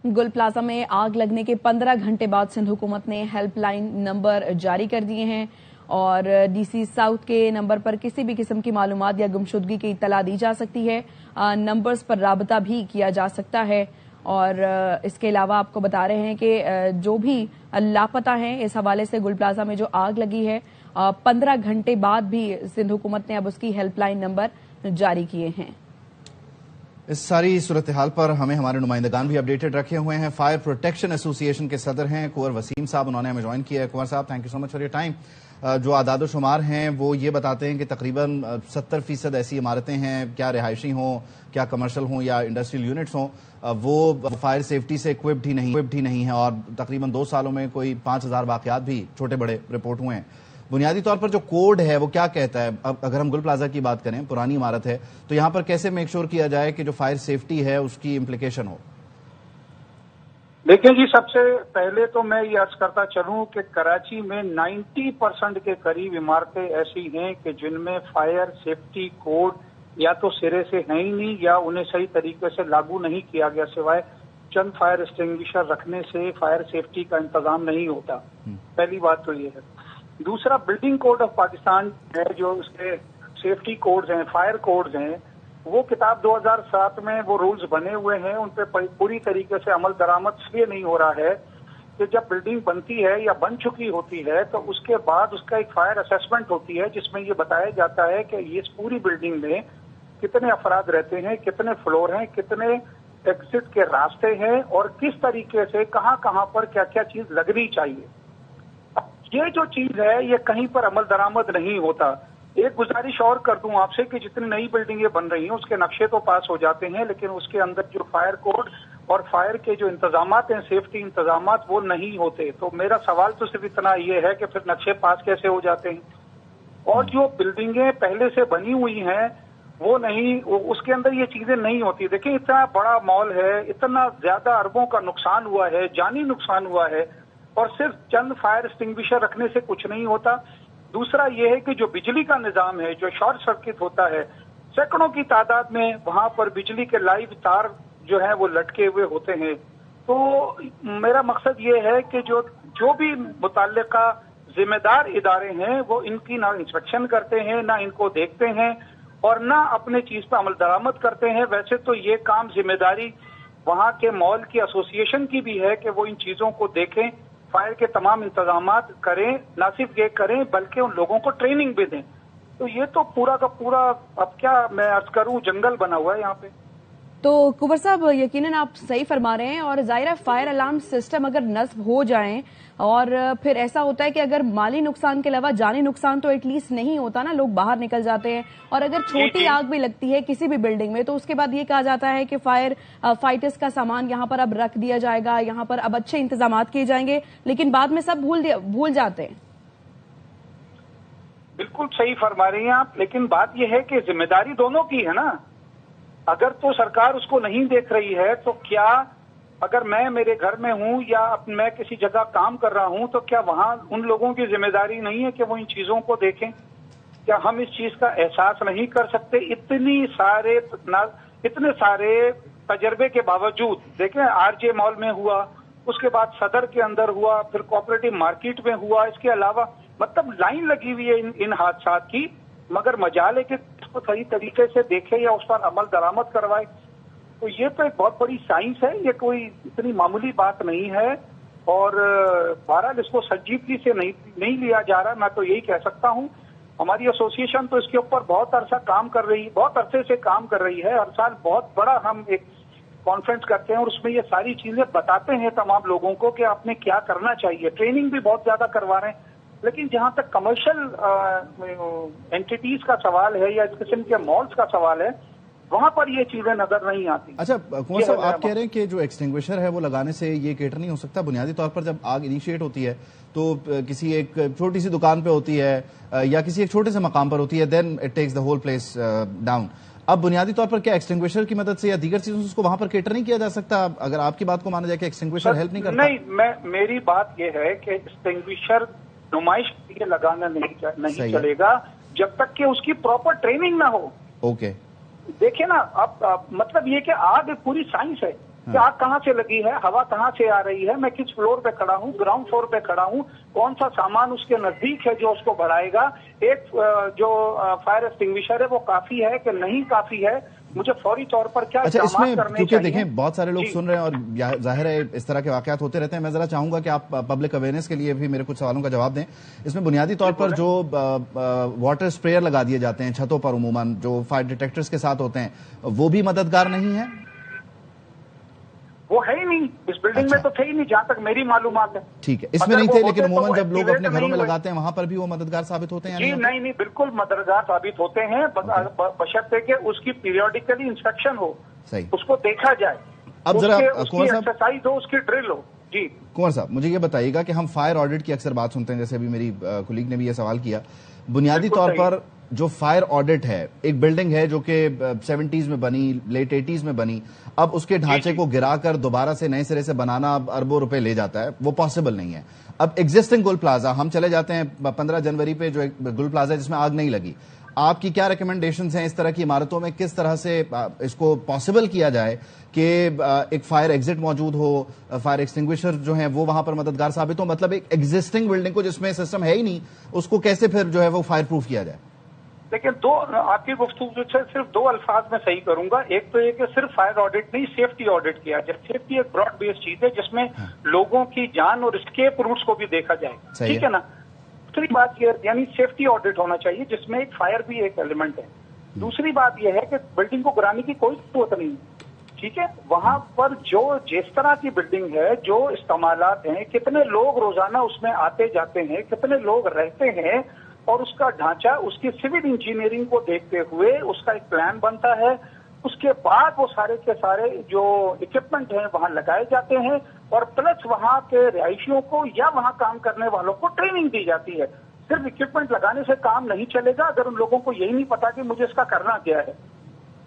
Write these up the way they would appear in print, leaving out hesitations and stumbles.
गुल प्लाजा में आग लगने के 15 घंटे बाद सिंध हुकूमत ने हेल्पलाइन नंबर जारी कर दिए हैं और डीसी साउथ के नंबर पर किसी भी किस्म की मालूमात या गुमशुदगी की इत्तला दी जा सकती है। नंबर्स पर राबता भी किया जा सकता है और इसके अलावा आपको बता रहे हैं कि जो भी लापता हैं इस हवाले से गुल प्लाजा में जो आग लगी है 15 घंटे बाद भी सिंध हुकूमत ने अब उसकी हेल्पलाइन नंबर जारी किए हैं। इस सारी सूरत हाल पर हमें हमारे नुमाइंदगान भी अपडेटेड रखे हुए हैं। फायर प्रोटेक्शन एसोसिएशन के सदर हैं कुंवर वसीम साहब, उन्होंने हमें ज्वाइन किया है। कुंवर साहब, thank you so much for your time. जो आदाद शुमार हैं वो ये बताते हैं कि तकरीबन 70% ऐसी इमारतें हैं, क्या रिहायशी हों, क्या कमर्शियल हों या इंडस्ट्रियल यूनिट्स हों, वो फायर सेफ्टी से इक्विप्ड ही नहीं है और तकरीबन 2 सालों में कोई 5000 वाकयात भी छोटे बड़े रिपोर्ट हुए हैं। बुनियादी तौर पर जो कोड है वो क्या कहता है? अब अगर हम गुल प्लाजा की बात करें, पुरानी इमारत है, तो यहाँ पर कैसे मेक श्योर किया जाए कि जो फायर सेफ्टी है उसकी इम्प्लीकेशन हो? देखिए जी, सबसे पहले तो मैं ये अर्ज करता चलूं कि कराची में 90% के करीब इमारतें ऐसी हैं कि जिनमें फायर सेफ्टी कोड या तो सिरे से है ही नहीं या उन्हें सही तरीके से लागू नहीं किया गया, सिवाय चंद फायर एक्सटिंग्विशर रखने से फायर सेफ्टी का इंतजाम नहीं होता। पहली बात तो ये है। दूसरा, बिल्डिंग कोड ऑफ पाकिस्तान है, जो उसके सेफ्टी कोड्स हैं, फायर कोड्स हैं, वो किताब 2007 में वो रूल्स बने हुए हैं, उन पर पूरी तरीके से अमल दरामद इसलिए नहीं हो रहा है कि जब बिल्डिंग बनती है या बन चुकी होती है तो उसके बाद उसका एक फायर असेसमेंट होती है जिसमें ये बताया जाता है कि इस पूरी बिल्डिंग में कितने अफराद रहते हैं, कितने फ्लोर हैं, कितने एग्जिट के रास्ते हैं और किस तरीके से कहाँ कहाँ पर क्या क्या चीज लगनी चाहिए। ये जो चीज है ये कहीं पर अमल दरामद नहीं होता। एक गुजारिश और कर दूं आपसे कि जितनी नई बिल्डिंगें बन रही हैं उसके नक्शे तो पास हो जाते हैं, लेकिन उसके अंदर जो फायर कोड और फायर के जो इंतजामात हैं, सेफ्टी इंतजामात, वो नहीं होते। तो मेरा सवाल तो सिर्फ इतना ये है कि फिर नक्शे पास कैसे हो जाते हैं? और जो बिल्डिंगें पहले से बनी हुई हैं वो नहीं, उसके अंदर ये चीजें नहीं होती। देखिए, इतना बड़ा मॉल है, इतना ज्यादा अरबों का नुकसान हुआ है, जानी नुकसान हुआ है, और सिर्फ चंद फायर एक्सटिंग्विशर रखने से कुछ नहीं होता। दूसरा ये है कि जो बिजली का निजाम है, जो शॉर्ट सर्किट होता है, सैकड़ों की तादाद में वहां पर बिजली के लाइव तार जो है वो लटके हुए होते हैं। तो मेरा मकसद ये है कि जो भी मुतल्लिका जिम्मेदार इदारे हैं वो इनकी ना इंस्पेक्शन करते हैं, ना इनको देखते हैं और ना अपने चीज पर अमल दरामद करते हैं। वैसे तो ये काम जिम्मेदारी वहां के मॉल की एसोसिएशन की भी है कि वो इन चीजों को देखें, फायर के तमाम इंतजामात करें, ना सिर्फ ये करें बल्कि उन लोगों को ट्रेनिंग भी दें। तो ये तो पूरा का पूरा, अब क्या मैं अर्ज करूं, जंगल बना हुआ है यहाँ पे। तो कुंवर साहब, यकीनन आप सही फरमा रहे हैं और जाहिर है फायर अलार्म सिस्टम अगर नस्ब हो जाएं और फिर ऐसा होता है कि अगर माली नुकसान के अलावा जानी नुकसान तो एटलीस्ट नहीं होता ना, लोग बाहर निकल जाते हैं। और अगर छोटी आग भी लगती है किसी भी बिल्डिंग में तो उसके बाद ये कहा जाता है कि फायर फाइटर्स का सामान यहाँ पर अब रख दिया जाएगा, यहाँ पर अब अच्छे इंतजाम किए जाएंगे, लेकिन बाद में सब भूल जाते हैं। बिल्कुल सही फरमा रही हैं आप, लेकिन बात यह है कि जिम्मेदारी दोनों की है ना। अगर तो सरकार उसको नहीं देख रही है तो क्या, अगर मैं मेरे घर में हूं या मैं किसी जगह काम कर रहा हूं तो क्या वहां उन लोगों की जिम्मेदारी नहीं है कि वो इन चीजों को देखें? क्या हम इस चीज का एहसास नहीं कर सकते? इतने सारे तजर्बे के बावजूद देखें, आरजे मॉल में हुआ, उसके बाद सदर के अंदर हुआ, फिर कोऑपरेटिव मार्केट में हुआ, इसके अलावा मतलब लाइन लगी हुई है इन हादसात की, मगर मजाल है कि इसको सही तरीके से देखे या उस पर अमल दरामद करवाए। तो ये तो एक बहुत बड़ी साइंस है, ये कोई इतनी मामूली बात नहीं है और बहरहाल इसको संजीदगी से नहीं लिया जा रहा। मैं तो यही कह सकता हूँ, हमारी एसोसिएशन तो इसके ऊपर बहुत अरसे से काम कर रही है। हर साल बहुत बड़ा हम एक कॉन्फ्रेंस करते हैं और उसमें ये सारी चीजें बताते हैं तमाम लोगों को कि आपने क्या करना चाहिए। ट्रेनिंग भी बहुत ज्यादा करवा रहे हैं, लेकिन जहां तक कमर्शियल एंटिटीज का सवाल है या इस किस्म के मॉल्स का सवाल है, वहां पर ये चीजें नजर नहीं आती। अच्छा कुंवर साहब, आप कह रहे हैं कि जो एक्सटिंग्विशर है वो लगाने से ये केटर नहीं हो सकता? बुनियादी तौर पर जब आग इनिशिएट होती है तो किसी एक छोटी सी दुकान पे होती है या किसी एक छोटे से मकाम पर होती है, then it takes the whole place down. अब बुनियादी तौर पर क्या एक्सटिंग्विशर की मदद से या दीगर चीजों से उसको वहां पर केटर नहीं किया जा सकता? अगर आपकी बात को माना जाए कि एक्सटिंग्विशर हेल्प नहीं करता? नहीं, मेरी बात यह है कि एक्सटिंग्विशर नुमाइश के लिए लगाना नहीं चलेगा जब तक कि उसकी प्रॉपर ट्रेनिंग ना हो। ओके, देखिए ना, अब मतलब ये कि आग एक पूरी साइंस है। कि आग कहाँ से लगी है, हवा कहाँ से आ रही है, मैं किस फ्लोर पे खड़ा हूँ, ग्राउंड फ्लोर पे खड़ा हूँ, कौन सा सामान उसके नजदीक है जो उसको बढ़ाएगा, एक जो फायर एक्सटिंग्विशर है वो काफी है कि नहीं काफी है, मुझे फौरी तौर पर क्या अच्छा, इक़दामात इसमें करने क्योंकि चाहिए। देखें बहुत सारे लोग सुन रहे हैं और जाहिर है इस तरह के वाकयात होते रहते हैं, मैं जरा चाहूंगा कि आप पब्लिक अवेयरनेस के लिए भी मेरे कुछ सवालों का जवाब दें। इसमें बुनियादी तौर पर जो वाटर स्प्रेयर लगा दिए जाते हैं छतों पर, उमूमन जो फायर डिटेक्टर्स के साथ होते हैं, वो भी मददगार नहीं है? वो है ही नहीं इस बिल्डिंग में, तो थे ही नहीं जहां तक मेरी मालूमात है। ठीक है, इसमें नहीं थे, लेकिन अमूमन जब लोग अपने एक्टिवेट घरों में नहीं लगाते हैं वहां पर भी वो मददगार साबित होते हैं? जी नहीं, बिल्कुल मददगार साबित होते हैं, बशर्ते कि उसकी पीरियोडिकली इंस्पेक्शन हो, सही, उसको देखा जाए, अब जरा उसकी एक्सरसाइज हो, उसकी ड्रिल हो। जी कुंवर साहब, मुझे ये बताइएगा कि हम फायर ऑडिट की अक्सर बात सुनते हैं, जैसे अभी मेरी कुलीग ने भी ये सवाल किया, बुनियादी तौर पर जो फायर ऑडिट है, एक बिल्डिंग है जो कि 70s में बनी, लेट 80s में बनी, अब उसके ढांचे को गिराकर दोबारा से नए सिरे से बनाना अब अरबों रुपए ले जाता है, वो पॉसिबल नहीं है। अब एग्जिस्टिंग गुल प्लाजा, हम चले जाते हैं 15 जनवरी पे जो एक गुल प्लाजा है जिसमें आग नहीं लगी, आपकी क्या रिकमेंडेशंस हैं इस तरह की इमारतों में, किस तरह से इसको पॉसिबल किया जाए कि एक फायर एग्जिट मौजूद हो, फायर एक्सटिंग्विशर जो है वो वहां पर मददगार साबित हो? मतलब एक एग्जिस्टिंग बिल्डिंग को जिसमें सिस्टम है ही नहीं, उसको कैसे फिर जो है वो फायर प्रूफ किया जाए? लेकिन आपकी गुफ्तगू से सिर्फ दो अल्फाज में सही करूंगा। एक तो ये कि सिर्फ फायर ऑडिट नहीं, सेफ्टी ऑडिट किया जाए। सेफ्टी एक ब्रॉड बेस्ड चीज है जिसमें लोगों की जान और एस्केप रूट्स को भी देखा जाएगा, ठीक है ना। दूसरी बात ये, यानी सेफ्टी ऑडिट होना चाहिए जिसमें एक फायर भी एक एलिमेंट है। दूसरी बात यह है कि बिल्डिंग को गिराने की कोई जरूरत नहीं है, ठीक है। वहां पर जो जिस तरह की बिल्डिंग है, जो इस्तेमालात हैं, कितने लोग रोजाना उसमें आते जाते हैं, कितने लोग रहते हैं, और उसका ढांचा, उसकी सिविल इंजीनियरिंग को देखते हुए उसका एक प्लान बनता है। उसके बाद वो सारे के सारे जो इक्विपमेंट हैं वहां लगाए जाते हैं, और प्लस वहां के रिहायशियों को या वहां काम करने वालों को ट्रेनिंग दी जाती है। सिर्फ इक्विपमेंट लगाने से काम नहीं चलेगा अगर उन लोगों को यही नहीं पता कि मुझे इसका करना क्या है।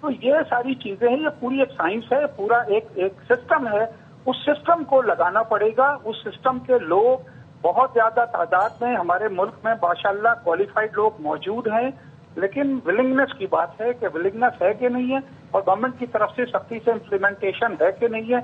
तो ये सारी चीजें हैं, ये पूरी एक साइंस है, पूरा एक सिस्टम है। उस सिस्टम को लगाना पड़ेगा। उस सिस्टम के लोग बहुत ज्यादा तादाद में हमारे मुल्क में माशाल्लाह क्वालिफाइड लोग मौजूद हैं, लेकिन विलिंगनेस की बात है कि विलिंगनेस है कि नहीं है, और गवर्नमेंट की तरफ से सख्ती से इम्प्लीमेंटेशन है कि नहीं है,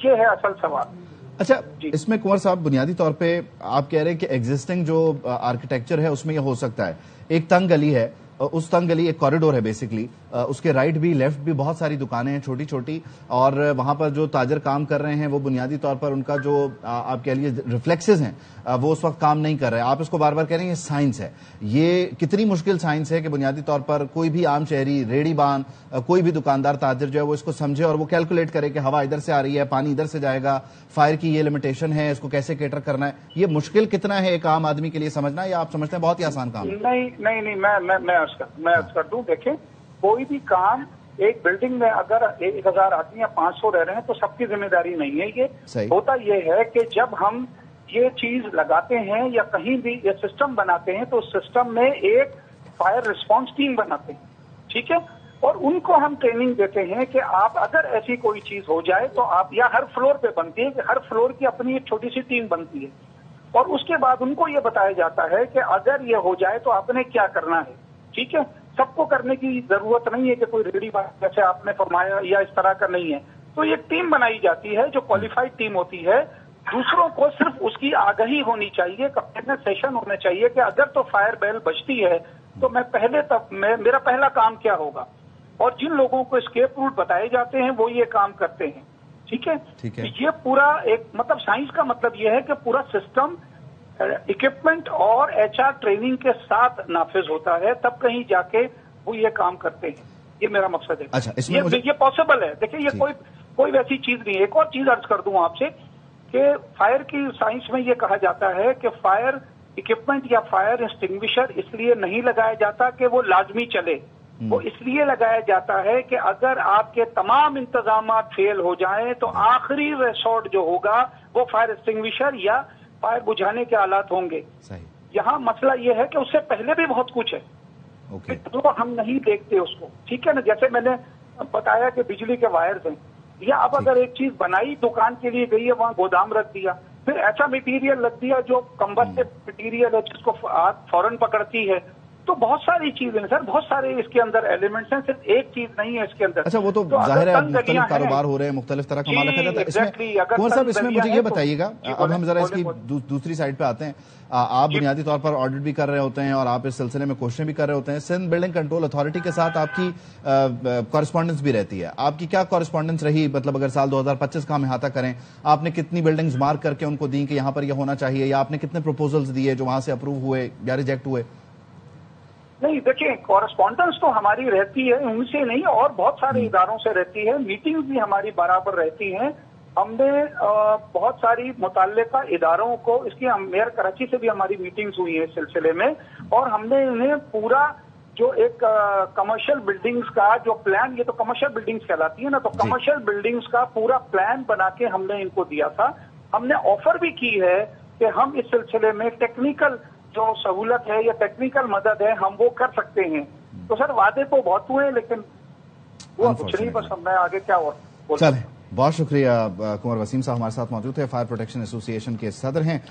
ये है असल सवाल। अच्छा, इसमें कुंवर साहब बुनियादी तौर पे आप कह रहे हैं कि एग्जिस्टिंग जो आर्किटेक्चर है उसमें ये हो सकता है, एक तंग गली है, उस तंग गली एक कॉरिडोर है बेसिकली, उसके राइट भी लेफ्ट भी बहुत सारी दुकानें हैं छोटी छोटी, और वहां पर जो ताजर काम कर रहे हैं वो बुनियादी तौर पर उनका जो आप कह लीजिए रिफ्लेक्सेस हैं वो उस वक्त काम नहीं कर रहे हैं। आप इसको बार बार कह रहे हैं ये साइंस है। ये कितनी मुश्किल साइंस है कि बुनियादी तौर पर कोई भी आम शहरी, रेड़ीबान, कोई भी दुकानदार, ताजर जो है वो इसको समझे और वो कैलकुलेट करे कि हवा इधर से आ रही है, पानी इधर से जाएगा, फायर की ये लिमिटेशन है, इसको कैसे केटर करना है। ये मुश्किल कितना है एक आम आदमी के लिए समझना, या आप समझते हैं बहुत ही आसान काम है? नहीं, मैं अर्ज कर दूं। देखें, कोई भी काम एक बिल्डिंग में अगर 1000 आदमी या 500 रह रहे हैं तो सबकी जिम्मेदारी नहीं है। ये होता ये है कि जब हम ये चीज लगाते हैं या कहीं भी ये सिस्टम बनाते हैं तो उस सिस्टम में एक फायर रिस्पांस टीम बनाते हैं, ठीक है, और उनको हम ट्रेनिंग देते हैं कि आप अगर ऐसी कोई चीज हो जाए तो आप, या हर फ्लोर पे बनती है कि हर फ्लोर की अपनी एक छोटी सी टीम बनती है, और उसके बाद उनको ये बताया जाता है कि अगर ये हो जाए तो आपने क्या करना है, ठीक है। सबको करने की जरूरत नहीं है कि कोई रेडी बात जैसे आपने फरमाया या इस तरह का नहीं है। तो ये टीम बनाई जाती है जो क्वालिफाइड टीम होती है। दूसरों को सिर्फ उसकी आगाही होनी चाहिए, अवेयरनेस सेशन होने चाहिए कि अगर तो फायर बेल बजती है तो मेरा पहला काम क्या होगा, और जिन लोगों को एस्केप रूट बताए जाते हैं वो ये काम करते हैं, ठीक है। ये पूरा एक मतलब साइंस का मतलब ये है कि पूरा सिस्टम इक्विपमेंट और एचआर ट्रेनिंग के साथ नाफिज होता है, तब कहीं जाके वो ये काम करते हैं। ये मेरा मकसद है। अच्छा, ये पॉसिबल है। देखिए, ये कोई वैसी चीज नहीं है। एक और चीज अर्ज कर दूं आपसे कि फायर की साइंस में ये कहा जाता है कि फायर इक्विपमेंट या फायर एक्सटिंग्विशर इसलिए नहीं लगाया जाता कि वो लाजमी चले, वो इसलिए लगाया जाता है कि अगर आपके तमाम इंतजामात फेल हो जाएं तो आखिरी रिसोर्ट जो होगा वो फायर एक्सटिंग्विशर या फायर बुझाने के आलात होंगे। यहाँ मसला ये है कि उससे पहले भी बहुत कुछ है, तो हम नहीं देखते उसको, ठीक है ना। जैसे मैंने बताया कि बिजली के वायर्स हैं, या अब अगर एक चीज बनाई, दुकान के लिए गई है, वहां गोदाम रख दिया, फिर ऐसा मटेरियल रख दिया जो कम्बस्टिव मटेरियल है जिसको आग फौरन पकड़ती है, तो बहुत सारी चीजें हैं सर, बहुत सारे इसके अंदर एलिमेंट्स हैं, सिर्फ एक चीज नहीं है इसके अंदर। अच्छा, वो तो जाहिर है मुख्तलिफ कारोबार हो रहे हैं, मुख्तलिफ तरह का माल रखा जाता है इसमें। कुंवर साहब, इसमें मुझे ये बताइएगा, अब हम जरा इसकी दूसरी साइड पे आते हैं। आप बुनियादी तौर पर ऑडिट भी कर रहे होते हैं और आप इस सिलसिले में कोशिशें भी कर रहे होते हैं। सिंध बिल्डिंग कंट्रोल अथॉरिटी के साथ आपकी कॉरेस्पॉन्डेंस भी रहती है, आपकी क्या कॉरेस्पॉन्डेंस रही? मतलब अगर साल 2025 का हम अहाता करें, आपने कितनी बिल्डिंग्स मार्क करके उनको दी कि यहाँ पर यह होना चाहिए, या आपने कितने प्रपोजल्स दिए जो वहां से अप्रूव हुए या रिजेक्ट हुए? नहीं, देखिए, कॉरेस्पॉन्डेंस तो हमारी रहती है, उनसे नहीं, और बहुत सारे इदारों से रहती है। मीटिंग्स भी हमारी बराबर रहती हैं। हमने बहुत सारी मुतल्लिका इदारों को, इसकी मेयर कराची से भी हमारी मीटिंग्स हुई है इस सिलसिले में, और हमने इन्हें पूरा जो एक कमर्शियल बिल्डिंग्स का जो प्लान, ये तो कमर्शियल बिल्डिंग्स कहलाती है ना, तो कमर्शियल बिल्डिंग्स का पूरा प्लान बना के हमने इनको दिया था। हमने ऑफर भी की है कि हम इस सिलसिले में टेक्निकल जो सहूलत है या टेक्निकल मदद है हम वो कर सकते हैं। तो सर वादे तो बहुत हुए, लेकिन वो कुछ नहीं, बस मैं आगे क्या और बोल। चलें, बहुत शुक्रिया। कुंवर वसीम साहब हमारे साथ मौजूद है, फायर प्रोटेक्शन एसोसिएशन के सदर हैं।